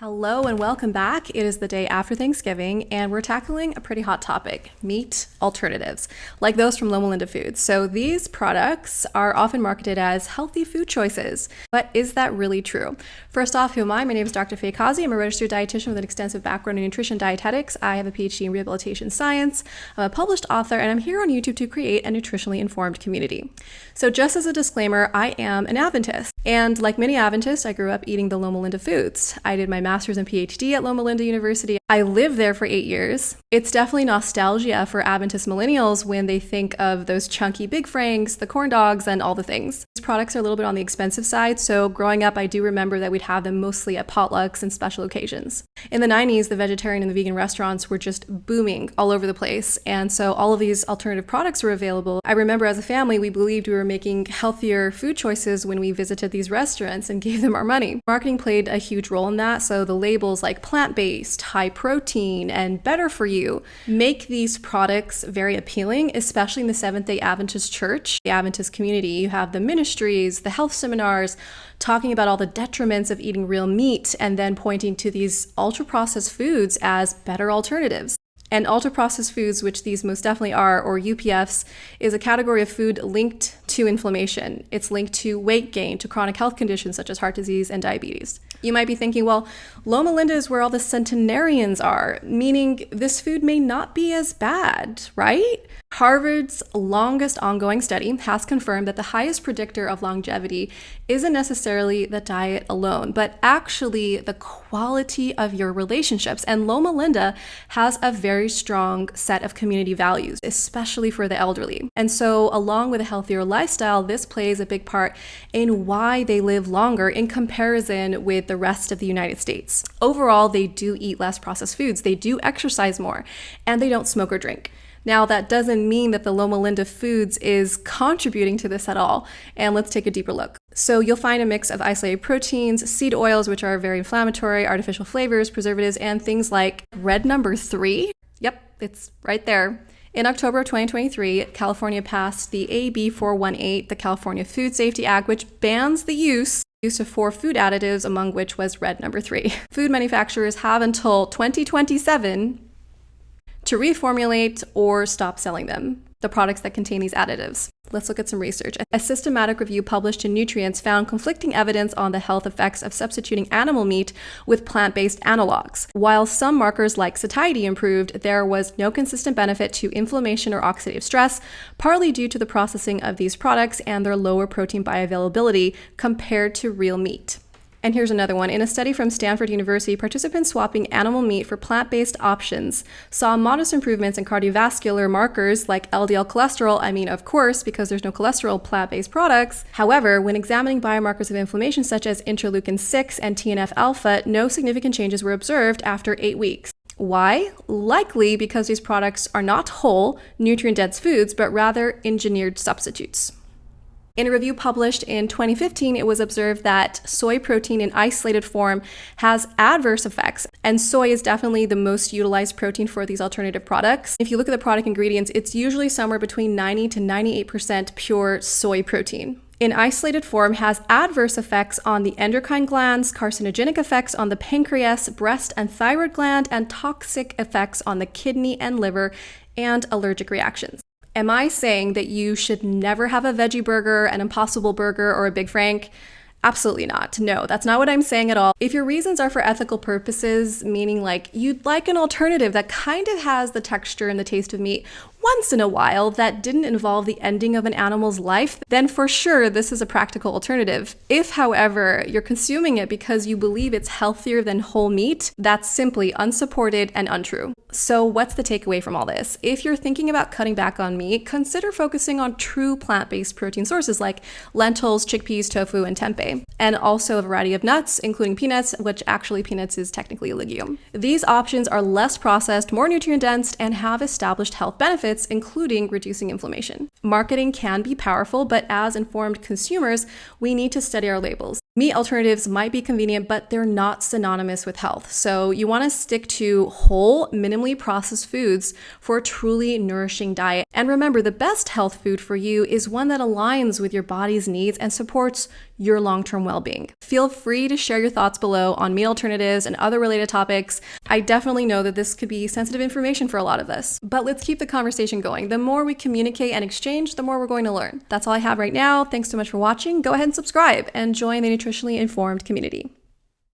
Hello and welcome back. It is the day after Thanksgiving and we're tackling a pretty hot topic, meat alternatives, like those from Loma Linda Foods. So these products are often marketed as healthy food choices, but is that really true? First off, who am I? My name is Dr. Kazzi. I'm a registered dietitian with an extensive background in nutrition dietetics. I have a PhD in rehabilitation science. I'm a published author and I'm here on YouTube to create a nutritionally informed community. So just as a disclaimer, I am an Adventist. And like many Adventists, I grew up eating the Loma Linda Foods. I did my master's and PhD at Loma Linda University. I lived there for 8 years. It's definitely nostalgia for Adventist millennials when they think of those chunky Big Franks, the corn dogs, and all the things. These products are a little bit on the expensive side, so growing up, I do remember that we'd have them mostly at potlucks and special occasions. In the 90s, the vegetarian and the vegan restaurants were just booming all over the place, and so all of these alternative products were available. I remember as a family, we believed we were making healthier food choices when we visited these restaurants and gave them our money. Marketing played a huge role in that, so the labels like plant-based, high protein, and better for you make these products very appealing, especially in the Seventh-day Adventist Church, the Adventist community. You have the ministries, the health seminars, talking about all the detriments of eating real meat and then pointing to these ultra-processed foods as better alternatives. And ultra-processed foods, which these most definitely are, or UPFs, is a category of food linked to inflammation. It's linked to weight gain, to chronic health conditions such as heart disease and diabetes. You might be thinking, well, Loma Linda is where all the centenarians are, meaning this food may not be as bad, right? Harvard's longest ongoing study has confirmed that the highest predictor of longevity isn't necessarily the diet alone, but actually the quality of your relationships. And Loma Linda has a very strong set of community values, especially for the elderly. And so along with a healthier lifestyle, this plays a big part in why they live longer in comparison with the rest of the United States. Overall, they do eat less processed foods, they do exercise more, and they don't smoke or drink. Now, that doesn't mean that the Loma Linda Foods is contributing to this at all. And let's take a deeper look. So you'll find a mix of isolated proteins, seed oils, which are very inflammatory, artificial flavors, preservatives, and things like red number 3. Yep, it's right there. In October of 2023, California passed the AB 418, the California Food Safety Act, which bans the use of 4 food additives, among which was red number 3. Food manufacturers have until 2027 to reformulate or stop selling them, the products that contain these additives. Let's look at some research. A systematic review published in Nutrients found conflicting evidence on the health effects of substituting animal meat with plant-based analogs. While some markers like satiety improved, there was no consistent benefit to inflammation or oxidative stress, partly due to the processing of these products and their lower protein bioavailability compared to real meat. And here's another one. In a study from Stanford University, participants swapping animal meat for plant-based options saw modest improvements in cardiovascular markers like LDL cholesterol. I mean, of course, because there's no cholesterol plant-based products. However, when examining biomarkers of inflammation such as interleukin-6 and TNF-alpha, no significant changes were observed after 8 weeks. Why? Likely because these products are not whole, nutrient-dense foods, but rather engineered substitutes. In a review published in 2015, it was observed that soy protein in isolated form has adverse effects, and soy is definitely the most utilized protein for these alternative products. If you look at the product ingredients, it's usually somewhere between 90 to 98% pure soy protein. In isolated form, has adverse effects on the endocrine glands, carcinogenic effects on the pancreas, breast and thyroid gland, and toxic effects on the kidney and liver, and allergic reactions. Am I saying that you should never have a veggie burger, an Impossible Burger, or a Big Frank? Absolutely not. No, that's not what I'm saying at all. If your reasons are for ethical purposes, meaning like you'd like an alternative that kind of has the texture and the taste of meat once in a while that didn't involve the ending of an animal's life, then for sure this is a practical alternative. If, however, you're consuming it because you believe it's healthier than whole meat, that's simply unsupported and untrue. So what's the takeaway from all this? If you're thinking about cutting back on meat, consider focusing on true plant-based protein sources like lentils, chickpeas, tofu, and tempeh, and also a variety of nuts, including peanuts, which actually peanuts is technically a legume. These options are less processed, more nutrient-dense, and have established health benefits, including reducing inflammation. Marketing can be powerful, but as informed consumers, we need to study our labels. Meat alternatives might be convenient, but they're not synonymous with health. So you want to stick to whole, minimally processed foods for a truly nourishing diet. And remember, the best health food for you is one that aligns with your body's needs and supports your long-term well-being. Feel free to share your thoughts below on meat alternatives and other related topics. I definitely know that this could be sensitive information for a lot of us, but let's keep the conversation going. The more we communicate and exchange, the more we're going to learn. That's all I have right now. Thanks so much for watching. Go ahead and subscribe and join the nutritionally informed community.